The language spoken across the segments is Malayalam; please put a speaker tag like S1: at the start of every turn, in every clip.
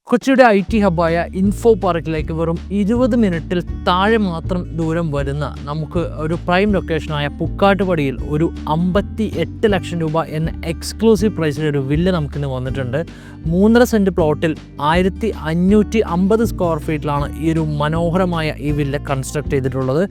S1: കൊച്ചിയുടെ IT ഹബ്ബായ ഇൻഫോ പാർക്കിലേക്ക് വെറും 20 മിനിറ്റിൽ താഴെ മാത്രം ദൂരം വരുന്ന നമുക്ക് ഒരു പ്രൈം ലൊക്കേഷനായ പുക്കാട്ടുപടിയിൽ ഒരു 58 ലക്ഷം രൂപ എന്ന എക്സ്ക്ലൂസീവ് പ്രൈസിൽ ഒരു വില്ല നമുക്കിന്ന് വന്നിട്ടുണ്ട്. 3.5 സെൻറ്റ് പ്ലോട്ടിൽ 1550 സ്ക്വയർ ഫീറ്റിലാണ് ഈ ഒരു മനോഹരമായ ഈ വില്ല കൺസ്ട്രക്ട് ചെയ്തിട്ടുള്ളത്.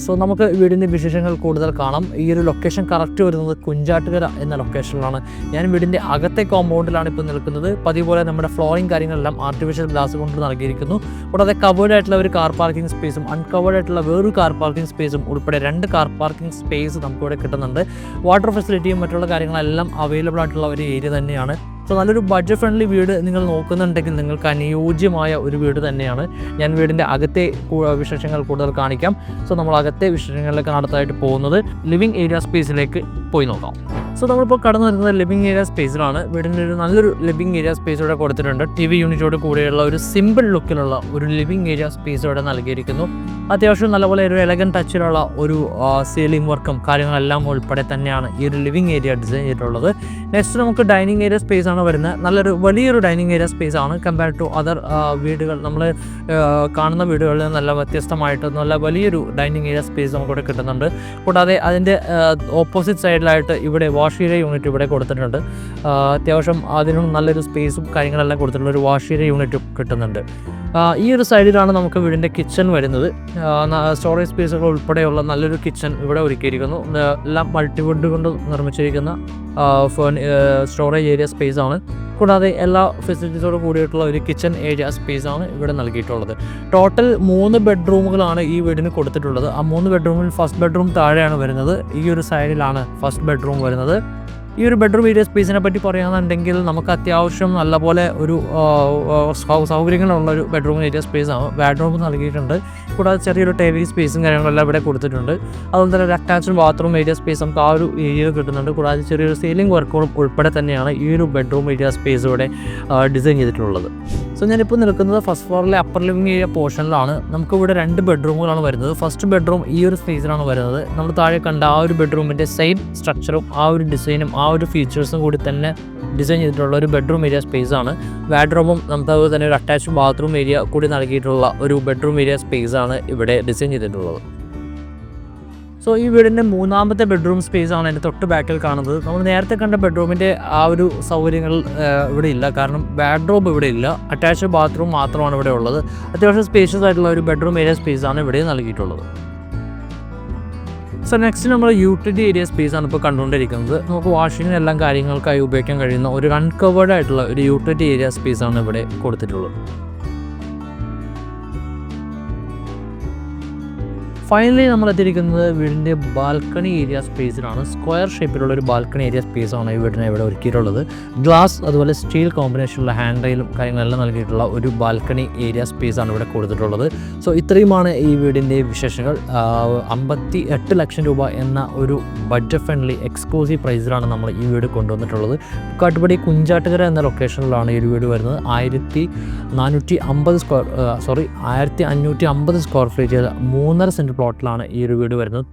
S1: സോ നമുക്ക് വീടിൻ്റെ വിശേഷങ്ങൾ കൂടുതൽ കാണാം. ഈ ഒരു ലൊക്കേഷൻ കറക്റ്റ് വരുന്നത് കുഞ്ചാട്ടുകര എന്ന ലൊക്കേഷനിലാണ്. ഞാൻ വീടിൻ്റെ അകത്തെ കോമ്പൗണ്ടിലാണ് ഇപ്പോൾ നിൽക്കുന്നത്. പതിപോലെ നമ്മുടെ ഫ്ലോറിംഗ് കാര്യങ്ങളെല്ലാം ആർട്ടിഫിഷ്യൽ ഗ്ലാസ് കൊണ്ട് നൽകിയിരിക്കുന്നു. കൂടാതെ കവേർഡ് ആയിട്ടുള്ള ഒരു കാർ പാർക്കിംഗ് സ്പേസും അൺകവേർഡ് ആയിട്ടുള്ള വേറൊരു കാർ പാർക്കിംഗ് സ്പേസും ഉൾപ്പെടെ 2 കാർ പാർക്കിംഗ് സ്പേസ് നമുക്കിവിടെ കിട്ടുന്നുണ്ട്. വാട്ടർ ഫെസിലിറ്റിയും മറ്റുള്ള കാര്യങ്ങളെല്ലാം അവൈലബിൾ ആയിട്ടുള്ള ഒരു ഏരിയ തന്നെയാണ്. സോ നല്ലൊരു ബഡ്ജറ്റ് ഫ്രണ്ട്ലി വീട് നിങ്ങൾ നോക്കുന്നുണ്ടെങ്കിൽ നിങ്ങൾക്ക് അനുയോജ്യമായ ഒരു വീട് തന്നെയാണ്. ഞാൻ വീടിൻ്റെ അകത്തെ വിശേഷങ്ങൾ കൂടുതൽ കാണിക്കാം. സോ നമ്മൾ അകത്തെ വിശേഷങ്ങളിലേക്ക് അടുത്തായിട്ട് പോകുന്നത് ലിവിങ് ഏരിയ സ്പേസിലേക്ക് പോയി നോക്കാം. സോ നമ്മളിപ്പോൾ കടന്നു വരുന്നത് ലിവിങ് ഏരിയ സ്പേസിലാണ്. വീടിൻ്റെ ഒരു നല്ലൊരു ലിവിങ് ഏരിയ സ്പേസ് ഇവിടെ കൊടുത്തിട്ടുണ്ട്. TV യൂണിറ്റോട് കൂടെയുള്ള ഒരു സിമ്പിൾ ലുക്കിലുള്ള ഒരു ലിവിങ് ഏരിയ സ്പേസ് ഇവിടെ നൽകിയിരിക്കുന്നു. അത്യാവശ്യം നല്ലപോലെ ഒരു എലഗൻ ടച്ചിലുള്ള ഒരു സീലിംഗ് വർക്കും കാര്യങ്ങളെല്ലാം ഉൾപ്പെടെ തന്നെയാണ് ഈ ഒരു ലിവിങ് ഏരിയ ഡിസൈൻ ചെയ്തിട്ടുള്ളത്. നെക്സ്റ്റ് നമുക്ക് ഡൈനിങ് ഏരിയ സ്പേസ് ആണ് വരുന്നത്. നല്ലൊരു വലിയൊരു ഡൈനിങ് ഏരിയ സ്പേസ് ആണ് കമ്പയർ ടു അതർ വീടുകൾ. നമ്മൾ കാണുന്ന വീടുകളിൽ നല്ല വ്യത്യസ്തമായിട്ട് നല്ല വലിയൊരു ഡൈനിങ് ഏരിയ സ്പേസ് നമുക്കിവിടെ കിട്ടുന്നുണ്ട്. കൂടാതെ അതിൻ്റെ ഓപ്പോസിറ്റ് സൈഡിലായിട്ട് ഇവിടെ വാഷ് ഏരിയ യൂണിറ്റ് ഇവിടെ കൊടുത്തിട്ടുണ്ട്. അത്യാവശ്യം അതിനും നല്ലൊരു സ്പേസും കാര്യങ്ങളെല്ലാം കൊടുത്തിട്ടുള്ള ഒരു വാഷ് ഏരിയ യൂണിറ്റും കിട്ടുന്നുണ്ട്. ഈ ഒരു സൈഡിലാണ് നമുക്ക് വീടിൻ്റെ കിച്ചൺ വരുന്നത്. സ്റ്റോറേജ് സ്പേസുകൾ ഉൾപ്പെടെയുള്ള നല്ലൊരു കിച്ചൺ ഇവിടെ ഒരുക്കിയിരിക്കുന്നു. എല്ലാം മൾട്ടിവുഡ് കൊണ്ട് നിർമ്മിച്ചിരിക്കുന്ന സ്റ്റോറേജ് ഏരിയ സ്പേസ് ആണ്. കൂടാതെ എല്ലാ ഫെസിലിറ്റീസോട് കൂടിയിട്ടുള്ള ഒരു കിച്ചൺ ഏരിയ സ്പേസ് ആണ് ഇവിടെ നൽകിയിട്ടുള്ളത്. ടോട്ടൽ 3 ബെഡ്റൂമുകളാണ് ഈ വീടിന് കൊടുത്തിട്ടുള്ളത്. ആ 3 ബെഡ്റൂമിൽ ഫസ്റ്റ് ബെഡ്റൂം താഴെയാണ് വരുന്നത്. ഈ ഒരു സൈഡിലാണ് ഫസ്റ്റ് ബെഡ്റൂം വരുന്നത്. ഈ ഒരു ബെഡ്റൂം ഏരിയ സ്പേസിനെ പറ്റി പറയുകയാണെന്നുണ്ടെങ്കിൽ നമുക്ക് അത്യാവശ്യം നല്ലപോലെ ഒരു സൗകര്യങ്ങളുള്ളൊരു ബെഡ്റൂം ഏരിയ സ്പേസാണ്. ബെഡ്റൂം നൽകിയിട്ടുണ്ട്. കൂടാതെ ചെറിയൊരു ടേബിൾ സ്പേസും കാര്യങ്ങളെല്ലാം ഇവിടെ കൊടുത്തിട്ടുണ്ട്. അതുപോലെ തന്നെ ഒരു അറ്റാച്ച്ഡ് ബാത്റൂം ഏരിയ സ്പേസ് നമുക്ക് ആ ഒരു ഏരിയ കിട്ടുന്നുണ്ട്. കൂടാതെ ചെറിയൊരു സീലിംഗ് വർക്കുകളും ഉൾപ്പെടെ തന്നെയാണ് ഈ ഒരു ബെഡ്റൂം ഏരിയ സ്പേസ് ഇവിടെ ഡിസൈൻ ചെയ്തിട്ടുള്ളത്. സോ ഞാനിപ്പോൾ നിൽക്കുന്നത് ഫസ്റ്റ് ഫ്ലോറിലെ അപ്പർ ലിവിംഗ് ഏരിയ പോർഷനിലാണ്. നമുക്കിവിടെ 2 ബെഡ്റൂമുകളാണ് വരുന്നത്. ഫസ്റ്റ് ബെഡ്റൂം ഈ ഒരു സ്പേസിലാണ് വരുന്നത്. നമ്മൾ താഴെ കണ്ട ആ ഒരു ബെഡ്റൂമിൻ്റെ സെയിം സ്ട്രക്ചറും ആ ഒരു ഡിസൈനും ആ ഒരു ഫീച്ചേഴ്സും കൂടി തന്നെ ഡിസൈൻ ചെയ്തിട്ടുള്ള ഒരു ബെഡ്റൂം ഏരിയ സ്പേസ് ആണ്. വാർഡ്രോബും നമുക്ക് അതുപോലെ തന്നെ ഒരു അറ്റാച്ച്ഡ് ബാത്റൂം ഏരിയ കൂടി നൽകിയിട്ടുള്ള ഒരു ബെഡ്റൂം ഏരിയ സ്പേസ് ആണ് ഇവിടെ ഡിസൈൻ ചെയ്തിട്ടുള്ളത്. സോ ഈ വീടിൻ്റെ 3ാമത്തെ ബെഡ്റൂം സ്പേസ് ആണ് എൻ്റെ തൊട്ട് ബാക്കിൽ കാണുന്നത്. നമ്മൾ നേരത്തെ കണ്ട ബെഡ്റൂമിൻ്റെ ആ ഒരു സൗകര്യങ്ങൾ ഇവിടെ ഇല്ല. കാരണം വാർഡ്രോബ് ഇവിടെ ഇല്ല. അറ്റാച്ച്ഡ് ബാത്റൂം മാത്രമാണ് ഇവിടെ ഉള്ളത്. അത്യാവശ്യം സ്പേഷ്യസ് ആയിട്ടുള്ള ഒരു ബെഡ്റൂം ഏരിയ സ്പേസ് ആണ് ഇവിടെ നൽകിയിട്ടുള്ളത്. സോ നെക്സ്റ്റ് നമ്മൾ യൂട്ടിലിറ്റി ഏരിയ സ്പേസ് ആണ് ഇപ്പോൾ കണ്ടുകൊണ്ടിരിക്കുന്നത്. നമുക്ക് വാഷിങ്ങിന് എല്ലാം കാര്യങ്ങൾക്കായി ഉപയോഗിക്കാൻ കഴിയുന്ന ഒരു അൺകവേർഡ് ആയിട്ടുള്ള ഒരു യൂട്ടിലിറ്റി ഏരിയ സ്പേസ് ആണ് ഇവിടെ കൊടുത്തിട്ടുള്ളത്. ഫൈനലി നമ്മൾ എത്തിയിരിക്കുന്നത് വീടിൻ്റെ ബാൽക്കണി ഏരിയ സ്പേസിലാണ്. സ്ക്വയർ ഷേപ്പിലുള്ള ഒരു ബാൽക്കണി ഏരിയ സ്പേസാണ് ഈ വീടിനെ ഇവിടെ ഒരുക്കിയിട്ടുള്ളത്. ഗ്ലാസ് അതുപോലെ സ്റ്റീൽ കോമ്പിനേഷനുള്ള ഹാൻഡ് റെയിലും കാര്യങ്ങളെല്ലാം നൽകിയിട്ടുള്ള ഒരു ബാൽക്കണി ഏരിയ സ്പേസാണ് ഇവിടെ കൊടുത്തിട്ടുള്ളത്. സോ ഇത്രയുമാണ് ഈ വീടിൻ്റെ വിശേഷങ്ങൾ. 58 ലക്ഷം രൂപ എന്ന ഒരു ബഡ്ജറ്റ് ഫ്രണ്ട്ലി എക്സ്ക്ലൂസീവ് പ്രൈസിലാണ് നമ്മൾ ഈ വീട് കൊണ്ടുവന്നിട്ടുള്ളത്. കാട്ടുപടി കുഞ്ചാട്ടുകര എന്ന ലൊക്കേഷനിലാണ് ഈ ഒരു വീട് വരുന്നത്. 1550 സ്ക്വയർ ഫീറ്റ് 3.5 സെൻറ്റ് പ്ലോട്ടിലാണ് ഈ ഒരു വീട് വരുന്നത്.